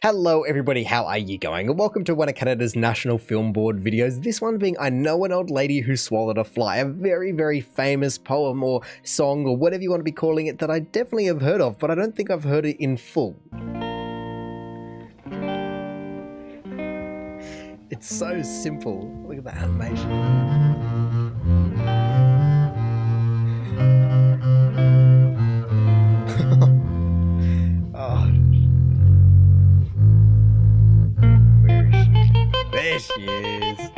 Hello everybody, how are you going? And welcome to one of Canada's National Film Board videos. This one being I Know an Old Lady Who Swallowed a Fly, a very, very famous poem or song or whatever you want to be calling it that I definitely have heard of, but I don't think I've heard it in full. It's so simple. Look at the animation. There she is.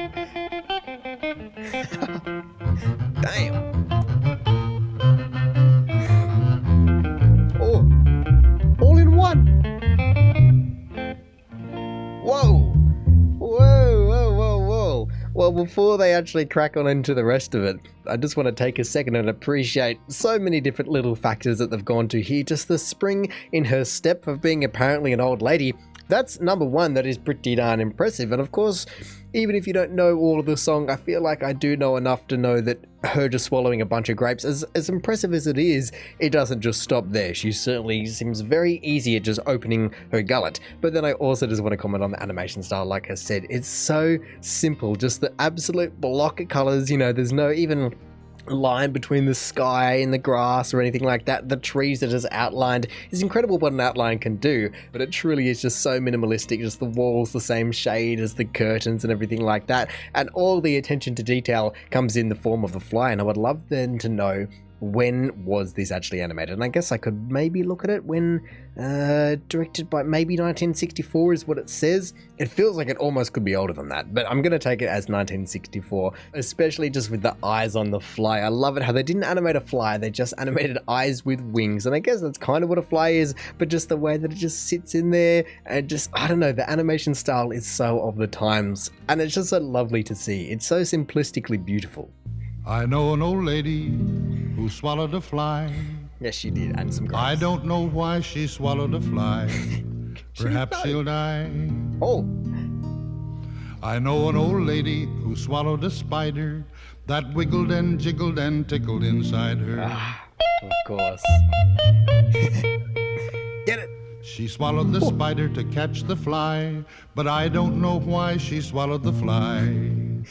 Damn. Oh, all in one. Whoa. Whoa. Well, before they actually crack on into the rest of it, I just want to take a second and appreciate so many different little factors that they've gone to here. Just the spring in her step of being apparently an old lady. That's number one, that is pretty darn impressive. And of course, even if you don't know all of the song, I feel like I do know enough to know that her just swallowing a bunch of grapes, as impressive as it is, it doesn't just stop there. She certainly seems very easy at just opening her gullet. But then I also just want to comment on the animation style. Like I said, it's so simple, just the absolute block of colors. You know, there's no even line between the sky and the grass or anything like that. The trees that is outlined is incredible what an outline can do, but it truly is just so minimalistic, just the walls the same shade as the curtains and everything like that, and all the attention to detail comes in the form of the fly. And I would love then to know, when was this actually animated? And I guess I could maybe look at it when directed by maybe 1964 is what it says. It feels like it almost could be older than that, but I'm going to take it as 1964, especially just with the eyes on the fly. I love it how they didn't animate a fly, they just animated eyes with wings. And I guess that's kind of what a fly is, but just the way that it just sits in there and just, I don't know, the animation style is so of the times, and it's just so lovely to see. It's so simplistically beautiful. I know an old lady who swallowed a fly. Yes, she did, and some grapes. I don't know why she swallowed a fly. Perhaps she'll die. Oh. I know an old lady who swallowed a spider that wiggled and jiggled and tickled inside her. Ah, of course. Get it. She swallowed the spider to catch the fly, but I don't know why she swallowed the fly.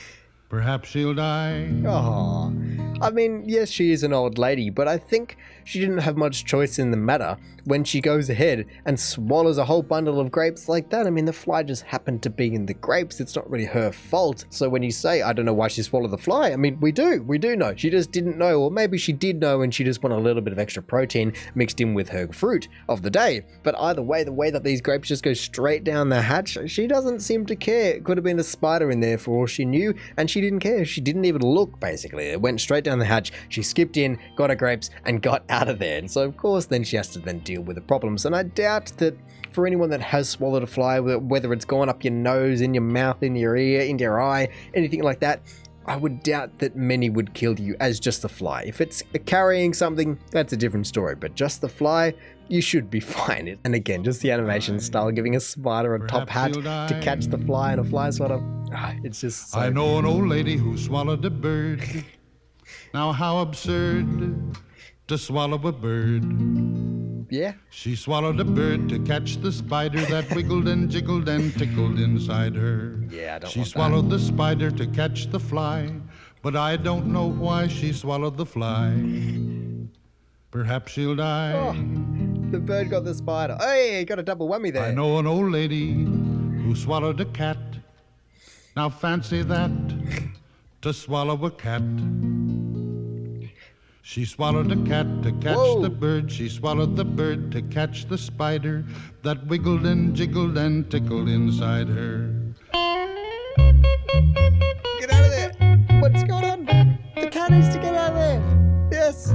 Perhaps she'll die. Oh, I mean, yes, she is an old lady, but I think she didn't have much choice in the matter when she goes ahead and swallows a whole bundle of grapes like that. I mean, the fly just happened to be in the grapes. It's not really her fault. So when you say, I don't know why she swallowed the fly, I mean, we do know. She just didn't know, or maybe she did know and she just wanted a little bit of extra protein mixed in with her fruit of the day. But either way, the way that these grapes just go straight down the hatch, she doesn't seem to care. It could have been a spider in there for all she knew, and she didn't care. She didn't even look, basically. It went straight down the hatch. She skipped in, got her grapes, and got out of there. And so, of course, then she has to then deal with the problems. And I doubt that for anyone that has swallowed a fly, whether it's gone up your nose, in your mouth, in your ear, in your eye, anything like that, I would doubt that many would kill you as just the fly. If it's carrying something, that's a different story. But just the fly, you should be fine. And again, just the animation style, giving a spider a top hat to catch the fly and a fly swatter. It's just so I know an old lady who swallowed a bird. Now how absurd to swallow a bird. Yeah. She swallowed a bird to catch the spider that wiggled and jiggled and tickled inside her. Yeah, I don't She want swallowed the spider to catch the fly, but I don't know why she swallowed the fly. Perhaps she'll die. Oh, the bird got the spider. Hey, got a double whammy there. I know an old lady who swallowed a cat. Now fancy that, to swallow a cat. She swallowed a cat to catch the bird. She swallowed the bird to catch the spider that wiggled and jiggled and tickled inside her. Get out of there. What's going on? The cat needs to get out of there. Yes.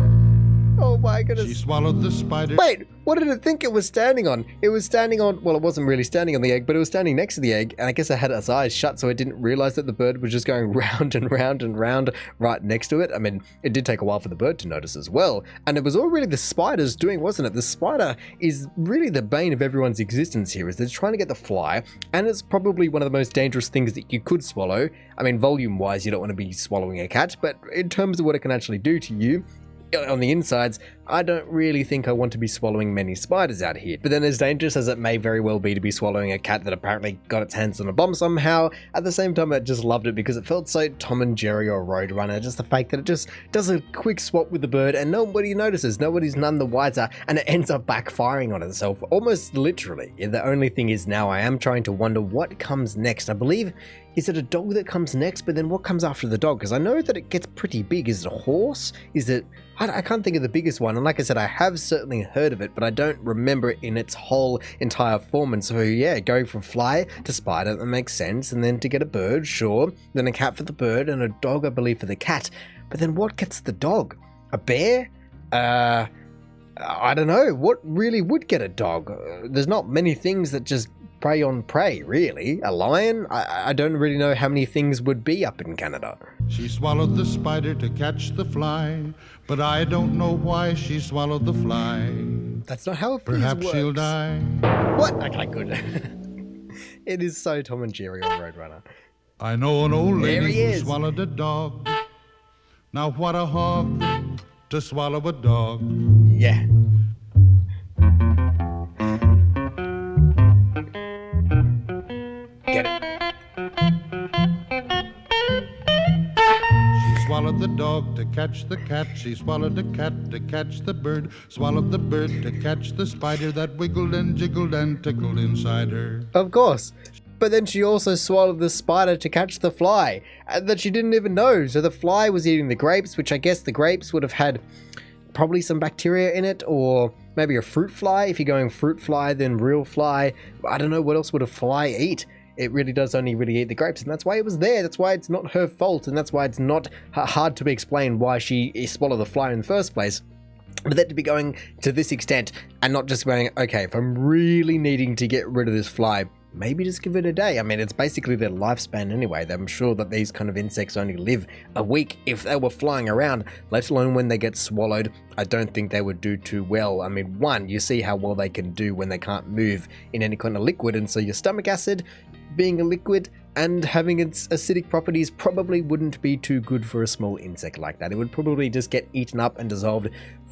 Oh my goodness. She swallowed the spider. Wait, what did it think it was standing on? It was standing on, well, it wasn't really standing on the egg, but it was standing next to the egg, and I guess it had its eyes shut, so it didn't realize that the bird was just going round and round and round right next to it. I mean, it did take a while for the bird to notice as well, and it was all really the spider's doing, wasn't it? The spider is really the bane of everyone's existence here, is they're trying to get the fly, and it's probably one of the most dangerous things that you could swallow. I mean, volume-wise, you don't want to be swallowing a cat, but in terms of what it can actually do to you, on the insides, I don't really think I want to be swallowing many spiders out here. But then as dangerous as it may very well be to be swallowing a cat that apparently got its hands on a bomb somehow, at the same time I just loved it because it felt so Tom and Jerry or Roadrunner, just the fact that it just does a quick swap with the bird and nobody notices, nobody's none the wiser, and it ends up backfiring on itself, almost literally. Yeah, the only thing is now I am trying to wonder what comes next. I believe, is it a dog that comes next, but then what comes after the dog? Because I know that it gets pretty big. Is it a horse? Is it... I can't think of the biggest one, and like I said, I have certainly heard of it, but I don't remember it in its whole entire form. And so yeah, going from fly to spider, that makes sense, and then to get a bird, sure, then a cat for the bird, and a dog, I believe, for the cat. But then what gets the dog? A bear? I don't know. What really would get a dog? There's not many things that just prey on prey, really. A lion? I don't really know how many things would be up in Canada. She swallowed the spider to catch the fly, but I don't know why she swallowed the fly. That's not how it Perhaps works. she'll die. What? Okay, good. It is so Tom and Jerry or Roadrunner. I know an old There lady he who is. swallowed a dog. Now what a hog to swallow a dog. Yeah. Get it. She swallowed the dog to catch the cat. She swallowed the cat to catch the bird. Swallowed the bird to catch the spider that wiggled and jiggled and tickled inside her. Of course. But then she also swallowed the spider to catch the fly, and that she didn't even know. So the fly was eating the grapes, which I guess the grapes would have had probably some bacteria in it, or maybe a fruit fly. If you're going fruit fly, then real fly. I don't know what else would a fly eat. It really does only really eat the grapes, and that's why it was there. That's why it's not her fault, and that's why it's not hard to be explained why she swallowed the fly in the first place. But then to be going to this extent and not just going, okay, if I'm really needing to get rid of this fly, maybe just give it a day. I mean, it's basically their lifespan anyway. I'm sure that these kind of insects only live a week if they were flying around, let alone when they get swallowed. I don't think they would do too well. I mean, one, you see how well they can do when they can't move in any kind of liquid, and so your stomach acid being a liquid and having its acidic properties probably wouldn't be too good for a small insect like that. It would probably just get eaten up and dissolved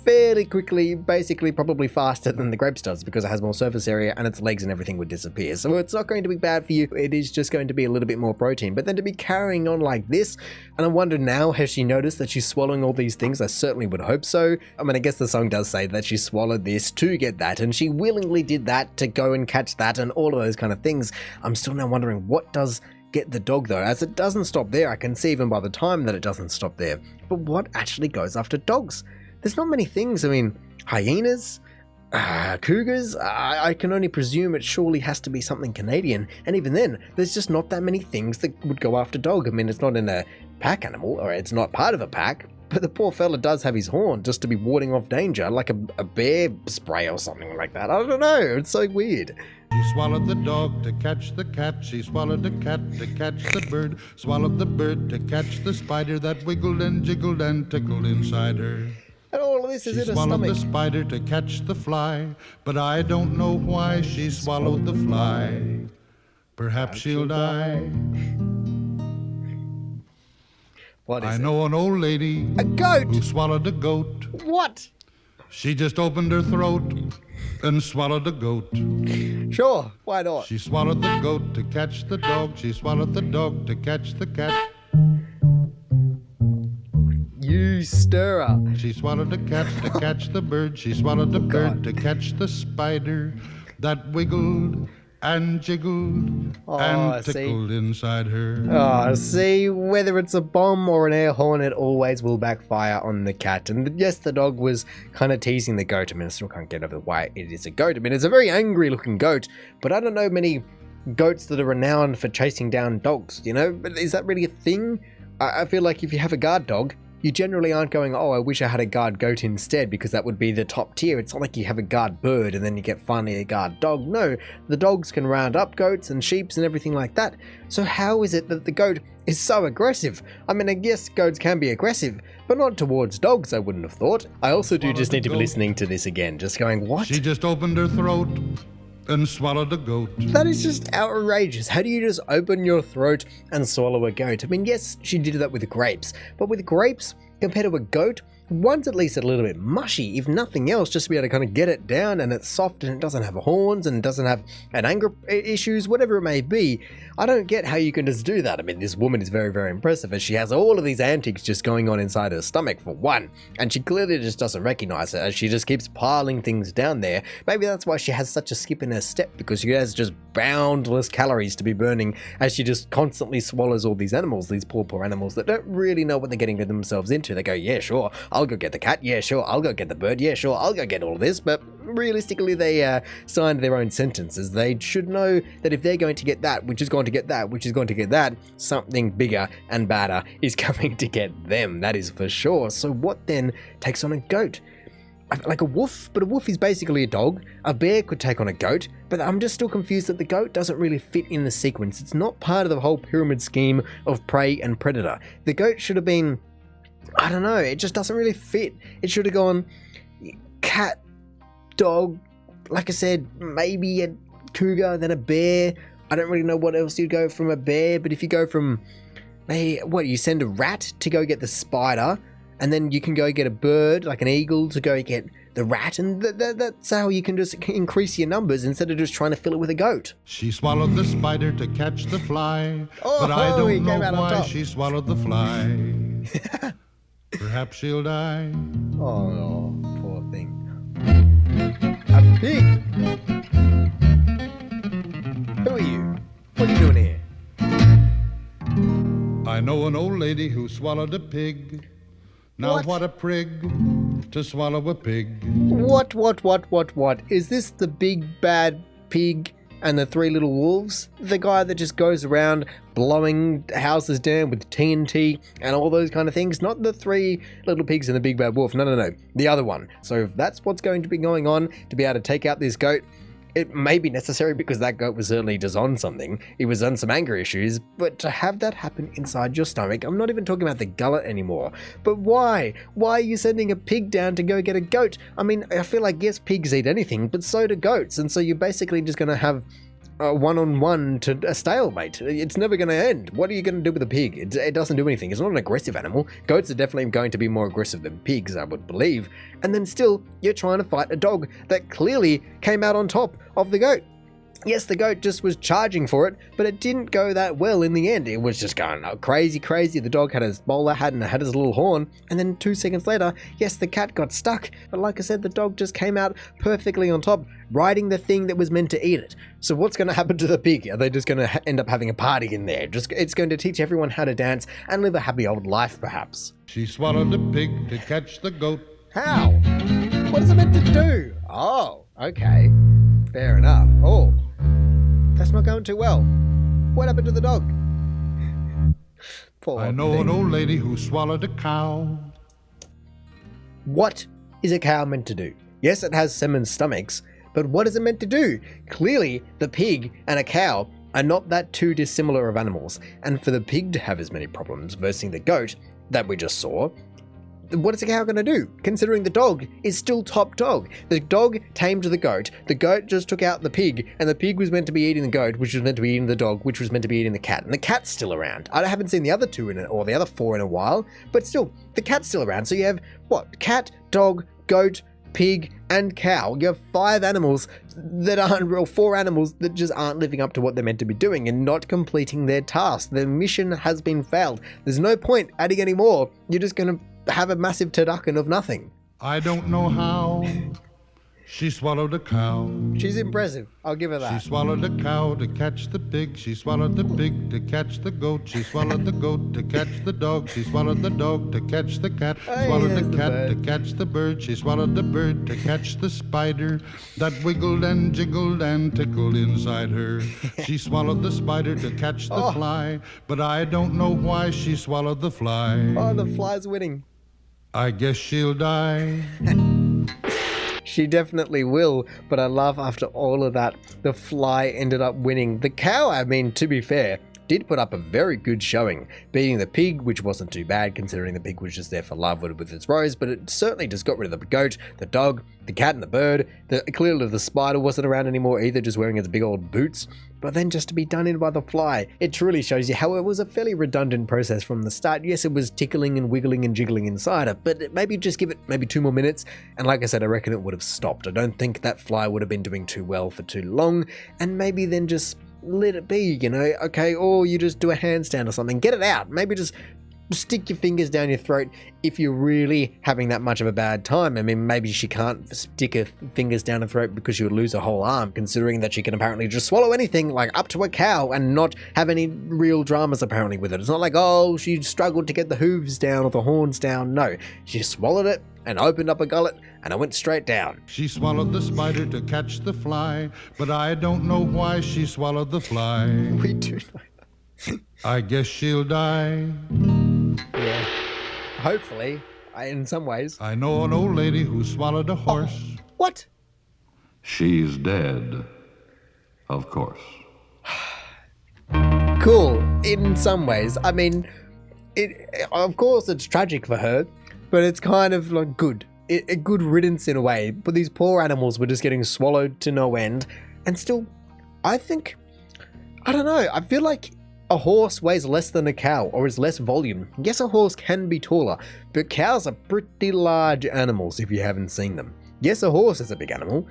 fairly quickly, basically probably faster than the grapes does because it has more surface area and its legs and everything would disappear. So it's not going to be bad for you, it is just going to be a little bit more protein. But then to be carrying on like this, and I wonder now, has she noticed that she's swallowing all these things? I certainly would hope so. I mean, I guess the song does say that she swallowed this to get that, and she willingly did that to go and catch that and all of those kind of things. I'm still now wondering, what does get the dog though? As it doesn't stop there, I can see even by the time that it doesn't stop there. But what actually goes after dogs? There's not many things. I mean, hyenas, cougars, I can only presume it surely has to be something Canadian, and even then, there's just not that many things that would go after dog. I mean, it's not in a pack animal, or it's not part of a pack, but the poor fella does have his horn just to be warding off danger, like a bear spray or something like that. I don't know, it's so weird. She swallowed the dog to catch the cat. She swallowed the cat to catch the bird. Swallowed the bird to catch the spider that wiggled and jiggled and tickled inside her. And all of this is She in her swallowed stomach. the spider to catch the fly, but I don't know why she swallowed the fly. Perhaps she'll die. What is I it? know an old lady A goat! who swallowed a goat. What? She just opened her throat and swallowed a goat. Sure, why not? She swallowed the goat to catch the dog. She swallowed the dog to catch the cat. You stirrer. She swallowed the cat to catch the bird. She swallowed the bird God. to catch the spider that wiggled and jiggled and see. tickled inside her. Oh, see, whether it's a bomb or an air horn, it always will backfire on the cat. And yes, the dog was kind of teasing the goat. I mean, I still can't get over why it is a goat. I mean, it's a very angry looking goat, but I don't know many goats that are renowned for chasing down dogs, you know? But is that really a thing? I feel like if you have a guard dog, you generally aren't going, oh, I wish I had a guard goat instead, because that would be the top tier. It's not like you have a guard bird and then you get finally a guard dog. No, the dogs can round up goats and sheeps and everything like that. So how is it that the goat is so aggressive? I mean, I guess goats can be aggressive, but not towards dogs, I wouldn't have thought. I also do just need to be listening to this again, just going, what? She just opened her throat and swallowed a goat. That is just outrageous. How do you just open your throat and swallow a goat? I mean, yes, she did that with grapes, but with grapes, compared to a goat, one's at least a little bit mushy, if nothing else, just to be able to kind of get it down, and it's soft and it doesn't have horns and doesn't have an anger issues, whatever it may be. I don't get how you can just do that. I mean, this woman is very, very impressive, as she has all of these antics just going on inside her stomach for one, and she clearly just doesn't recognize it as she just keeps piling things down there. Maybe that's why she has such a skip in her step, because she has just boundless calories to be burning as she just constantly swallows all these animals, these poor animals that don't really know what they're getting themselves into. They go, yeah, sure, I'll go get the cat, yeah, sure, I'll go get the bird, yeah, sure, I'll go get all of this, but realistically they signed their own sentences. They should know that if they're going to get that, which is going to get that, which is going to get that, something bigger and badder is coming to get them, that is for sure. So what then takes on a goat? Like a wolf, but a wolf is basically a dog. A bear could take on a goat, but I'm just still confused that the goat doesn't really fit in the sequence. It's not part of the whole pyramid scheme of prey and predator. The goat should have been, I don't know, it just doesn't really fit. It should have gone cat, dog, like I said, maybe a cougar, then a bear. I don't really know what else you'd go from a bear, but if you go from, you send a rat to go get the spider, and then you can go get a bird, like an eagle, to go get the rat, and that's how you can just increase your numbers instead of just trying to fill it with a goat. She swallowed the spider to catch the fly, but I don't know why she swallowed the fly. Perhaps she'll die. Oh, poor thing. A pig! Who are you? What are you doing here? I know an old lady who swallowed a pig. Now what a prig to swallow a pig. What? Is this the big bad pig and the three little wolves? The guy that just goes around blowing houses down with TNT and all those kind of things? Not the three little pigs and the big bad wolf. No. The other one. So if that's what's going to be going on to be able to take out this goat, it may be necessary because that goat was certainly just on something. It was on some anger issues, but to have that happen inside your stomach, I'm not even talking about the gullet anymore. But why? Why are you sending a pig down to go get a goat? I mean, I feel like, yes, pigs eat anything, but so do goats. And so you're basically just going to have a one-on-one to a stalemate. It's never going to end. What are you going to do with a pig? It doesn't do anything. It's not an aggressive animal. Goats are definitely going to be more aggressive than pigs, I would believe. And then still, you're trying to fight a dog that clearly came out on top of the goat. Yes, the goat just was charging for it, but it didn't go that well in the end. It was just going crazy. The dog had his bowler hat and had his little horn, and then 2 seconds later, yes, the cat got stuck. But like I said, the dog just came out perfectly on top, riding the thing that was meant to eat it. So what's going to happen to the pig? Are they just going to end up having a party in there? It's going to teach everyone how to dance and live a happy old life, perhaps. She swallowed the pig to catch the goat. How? What is it meant to do? Oh, okay. Fair enough. Oh. That's not going too well. What happened to the dog? Poor I know thing. an old lady who swallowed a cow. What is a cow meant to do? Yes, it has semen stomachs, but what is it meant to do? Clearly, the pig and a cow are not that too dissimilar of animals, and for the pig to have as many problems versus the goat that we just saw, what is a cow going to do, considering the dog is still top dog? The dog tamed the goat just took out the pig, and the pig was meant to be eating the goat, which was meant to be eating the dog, which was meant to be eating the cat, and the cat's still around. I haven't seen the other two or the other four in a while, but still, the cat's still around. So you have, cat, dog, goat, pig, and cow. You have 5 animals that aren't real, 4 animals that just aren't living up to what they're meant to be doing and not completing their task. Their mission has been failed. There's no point adding any more. You're just going to have a massive turducken of nothing. I don't know how. She swallowed a cow. She's impressive. I'll give her that. She swallowed a cow to catch the pig. She swallowed the pig to catch the goat. She swallowed the goat to catch the dog. She swallowed the dog to catch the cat. Swallowed the cat to catch the bird. She swallowed the bird to catch the spider that wiggled and jiggled and tickled inside her. She swallowed the spider to catch the fly, but I don't know why she swallowed the fly. Oh, the fly's winning. I guess she'll die. She definitely will, but I love after all of that, the fly ended up winning. The cow, I mean, to be fair, did put up a very good showing, beating the pig, which wasn't too bad considering the pig was just there for love with its rose, but it certainly just got rid of the goat, the dog, the cat and the bird. Clearly the spider wasn't around anymore either, just wearing its big old boots. But then just to be done in by the fly, it truly shows you how it was a fairly redundant process from the start. Yes, it was tickling and wiggling and jiggling inside it, but maybe just give it maybe 2 more minutes, and like I said, I reckon it would have stopped. I don't think that fly would have been doing too well for too long, and maybe then just let it be, you know, okay, or you just do a handstand or something, get it out, maybe just stick your fingers down your throat if you're really having that much of a bad time. I mean, maybe she can't stick her fingers down her throat because she would lose a whole arm, considering that she can apparently just swallow anything, like up to a cow, and not have any real dramas apparently with it. It's not like, oh, she struggled to get the hooves down or the horns down. No, she swallowed it and opened up a gullet and it went straight down. She swallowed the spider to catch the fly, but I don't know why she swallowed the fly. We do know. I guess she'll die. Yeah. Hopefully, in some ways. I know an old lady who swallowed a horse. Oh, what? She's dead, of course. Cool, in some ways. I mean, of course it's tragic for her, but it's kind of like good. A good riddance in a way. But these poor animals were just getting swallowed to no end. And still, I think, I don't know, I feel like a horse weighs less than a cow, or is less volume. Yes, a horse can be taller, but cows are pretty large animals if you haven't seen them. Yes, a horse is a big animal,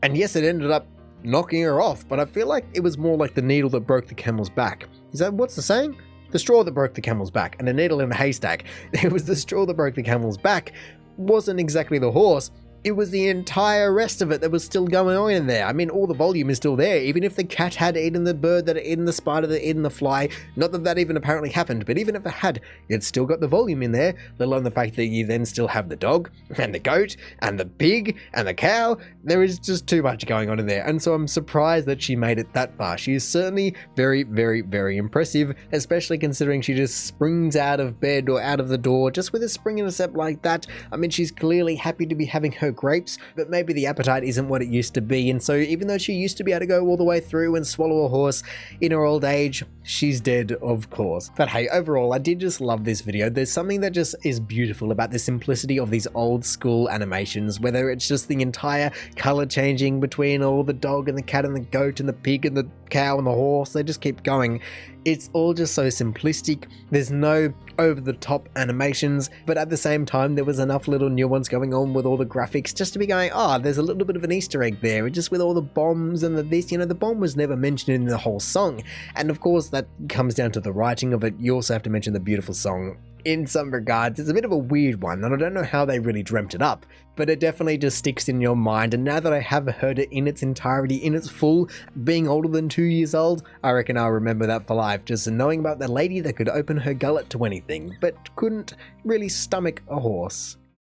and yes, it ended up knocking her off, but I feel like it was more like the needle that broke the camel's back. Is that what's the saying? The straw that broke the camel's back, and the needle in the haystack. It was the straw that broke the camel's back. Wasn't exactly the horse. It was the entire rest of it that was still going on in there. I mean, all the volume is still there. Even if the cat had eaten the bird that had eaten the spider that had eaten the fly, not that that even apparently happened, but even if it had, you'd still got the volume in there, let alone the fact that you then still have the dog, and the goat, and the pig, and the cow. There is just too much going on in there, and so I'm surprised that she made it that far. She is certainly very, very, very impressive, especially considering she just springs out of bed or out of the door just with a spring in a step like that. I mean, she's clearly happy to be having her grapes, but maybe the appetite isn't what it used to be, and so even though she used to be able to go all the way through and swallow a horse in her old age, she's dead, of course. But hey, overall, I did just love this video. There's something that just is beautiful about the simplicity of these old school animations, whether it's just the entire color changing between all the dog and the cat and the goat and the pig and the cow and the horse. They just keep going. It's all just so simplistic. There's no over-the-top animations, but at the same time, there was enough little nuance going on with all the graphics just to be going, there's a little bit of an Easter egg there, just with all the bombs and this, the bomb was never mentioned in the whole song. And of course, that comes down to the writing of it. You also have to mention the beautiful song. In some regards, it's a bit of a weird one, and I don't know how they really dreamt it up, but it definitely just sticks in your mind, and now that I have heard it in its entirety, in its full, being older than 2 years old, I reckon I'll remember that for life, just knowing about the lady that could open her gullet to anything, but couldn't really stomach a horse.